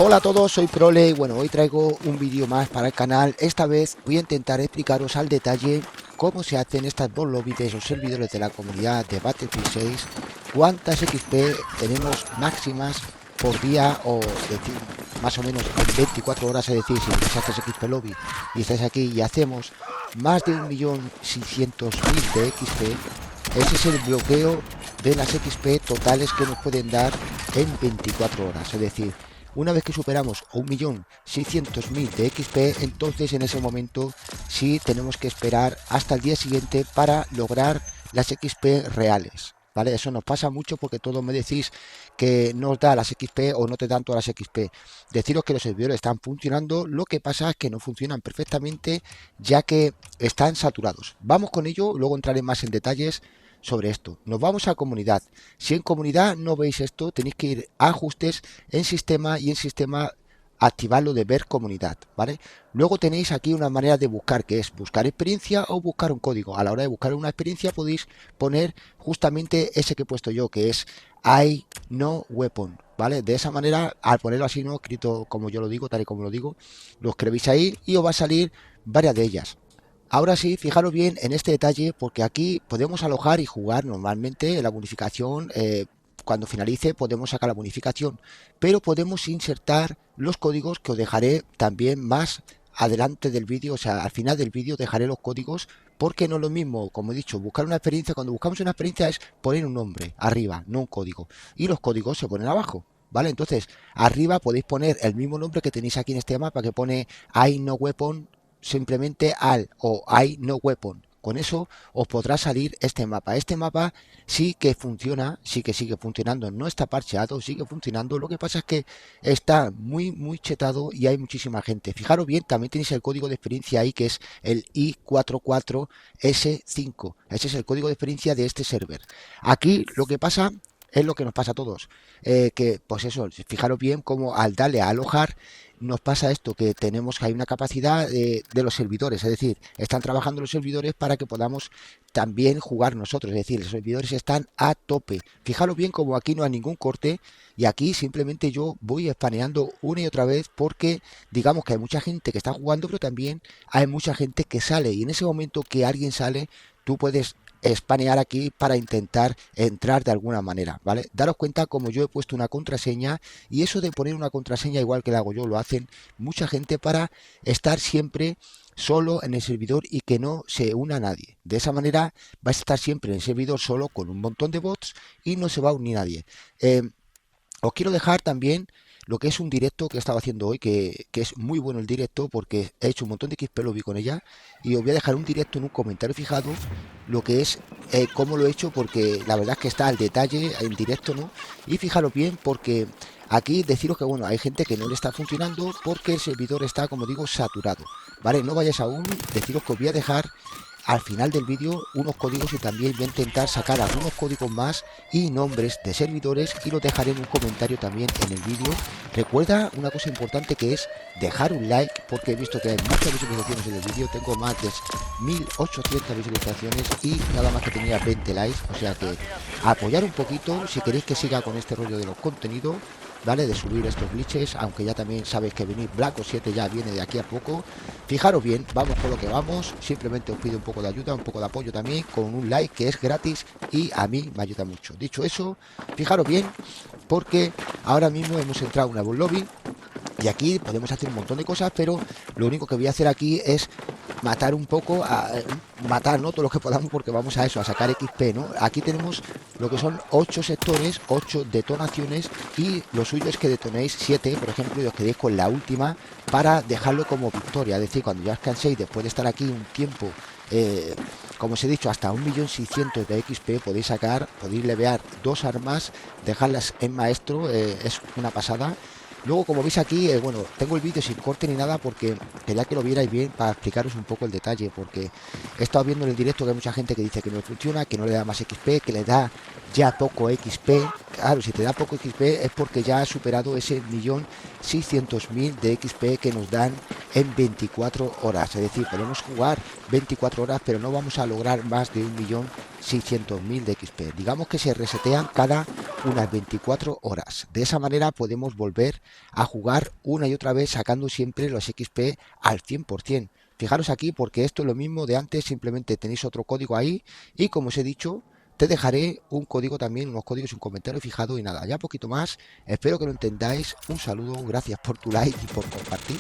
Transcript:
Hola a todos, soy Prole y bueno, hoy traigo un vídeo más para el canal. Esta vez voy a intentar explicaros al detalle cómo se hacen estas dos lobbies de los servidores de la comunidad de Battlefield 6, cuántas XP tenemos máximas por día o decir, más o menos en 24 horas, es decir, si haces XP lobby y estáis aquí y hacemos más de 1.600.000 de XP, ese es el bloqueo de las XP totales que nos pueden dar en 24 horas, es decir, una vez que superamos 1.600.000 de XP, entonces en ese momento sí tenemos que esperar hasta el día siguiente para lograr las XP reales. ¿Vale? Eso nos pasa mucho porque todos me decís que no os da las XP o no te dan todas las XP. Deciros que los servidores están funcionando, lo que pasa es que no funcionan perfectamente ya que están saturados. Vamos con ello, luego entraré más en detalles sobre esto. Nos vamos a comunidad. Si en comunidad no veis esto, tenéis que ir a ajustes en sistema y en sistema activarlo de ver comunidad, ¿vale? Luego tenéis aquí una manera de buscar, que es buscar experiencia o buscar un código. A la hora de buscar una experiencia podéis poner justamente ese que he puesto yo, que es I no weapon, ¿vale? De esa manera, al ponerlo así, no escrito como yo lo digo, tal y como lo digo, lo escribís ahí y os va a salir varias de ellas. Ahora sí, fijaros bien en este detalle porque aquí podemos alojar y jugar normalmente la bonificación. Cuando finalice podemos sacar la bonificación, pero podemos insertar los códigos que os dejaré también más adelante del vídeo, o sea, al final del vídeo dejaré los códigos porque no es lo mismo, como he dicho, buscar una experiencia. Cuando buscamos una experiencia es poner un nombre arriba, no un código, y los códigos se ponen abajo. ¿Vale? Entonces, arriba podéis poner el mismo nombre que tenéis aquí en este mapa, que pone I no weapon, simplemente al o I no weapon. Con eso os podrá salir este mapa. Este mapa sí que funciona, sí que sigue funcionando, no está parcheado, sigue funcionando. Lo que pasa es que está muy chetado y hay muchísima gente. Fijaros bien, también tenéis el código de experiencia ahí, que es el I44S5. Ese es el código de experiencia de este server. Aquí lo que pasa es lo que nos pasa a todos. Que pues eso, fijaros bien como al darle a alojar nos pasa esto, que tenemos que hay una capacidad de los servidores, es decir, están trabajando los servidores para que podamos también jugar nosotros, es decir, los servidores están a tope. Fijaros bien como aquí no hay ningún corte y aquí simplemente yo voy espaneando una y otra vez porque digamos que hay mucha gente que está jugando, pero también hay mucha gente que sale y en ese momento que alguien sale, tú puedes espanear aquí para intentar entrar de alguna manera, ¿vale? Daros cuenta como yo he puesto una contraseña y eso de poner una contraseña igual que la hago yo lo hacen mucha gente para estar siempre solo en el servidor y que no se una a nadie. De esa manera va a estar siempre en el servidor solo con un montón de bots y no se va a unir nadie. Eh, Os quiero dejar también lo que es un directo que he estado haciendo hoy, que es muy bueno el directo porque he hecho un montón de XP lobby con ella y os voy a dejar un directo en un comentario fijado lo que es cómo lo he hecho porque la verdad es que está al detalle en directo, ¿no? Y fijaros bien porque aquí deciros que bueno, hay gente que no le está funcionando porque el servidor está, como digo, saturado, ¿vale? No vayáis aún, deciros que os voy a dejar al final del vídeo unos códigos y también voy a intentar sacar algunos códigos más y nombres de servidores y los dejaré en un comentario también en el vídeo. Recuerda una cosa importante que es dejar un like porque he visto que hay muchas visualizaciones en el vídeo, tengo más de 1.800 visualizaciones y nada más que tenía 20 likes, o sea que apoyar un poquito si queréis que siga con este rollo de los contenidos, ¿vale? De subir estos glitches, aunque ya también sabéis que venir Black Ops 7 ya viene de aquí a poco. Fijaros bien, vamos con lo que vamos, simplemente os pido un poco de ayuda, un poco de apoyo también, con un like que es gratis y a mí me ayuda mucho. Dicho eso, fijaros bien, porque ahora mismo hemos entrado a una lobby y aquí podemos hacer un montón de cosas, pero lo único que voy a hacer aquí es matar un poco, matar, ¿no? Todo lo que podamos porque vamos a eso, a sacar XP, ¿no? Aquí tenemos lo que son 8 sectores, 8 detonaciones y lo suyo es que detonéis 7, por ejemplo, y os quedéis con la última para dejarlo como victoria. Es decir, cuando ya os canséis después de estar aquí un tiempo, como os he dicho, hasta 1.600.000 de XP podéis sacar, podéis levear 2 armas, dejarlas en maestro, es una pasada. Luego, como veis aquí, bueno, tengo el vídeo sin corte ni nada porque quería que lo vierais bien para explicaros un poco el detalle, porque he estado viendo en el directo que hay mucha gente que dice que no funciona, que no le da más XP, que le da ya poco XP. Claro, si te da poco XP es porque ya has superado ese 1.600.000 de XP que nos dan en 24 horas. Es decir, podemos jugar 24 horas, pero no vamos a lograr más de 1.600.000 de XP. Digamos que se resetean cada unas 24 horas. De esa manera podemos volver a jugar una y otra vez sacando siempre los XP al 100%. Fijaros aquí porque esto es lo mismo de antes, simplemente tenéis otro código ahí y como os he dicho, te dejaré un código también, unos códigos, un comentario fijado y nada, ya poquito más. Espero que lo entendáis. Un saludo, gracias por tu like y por compartir.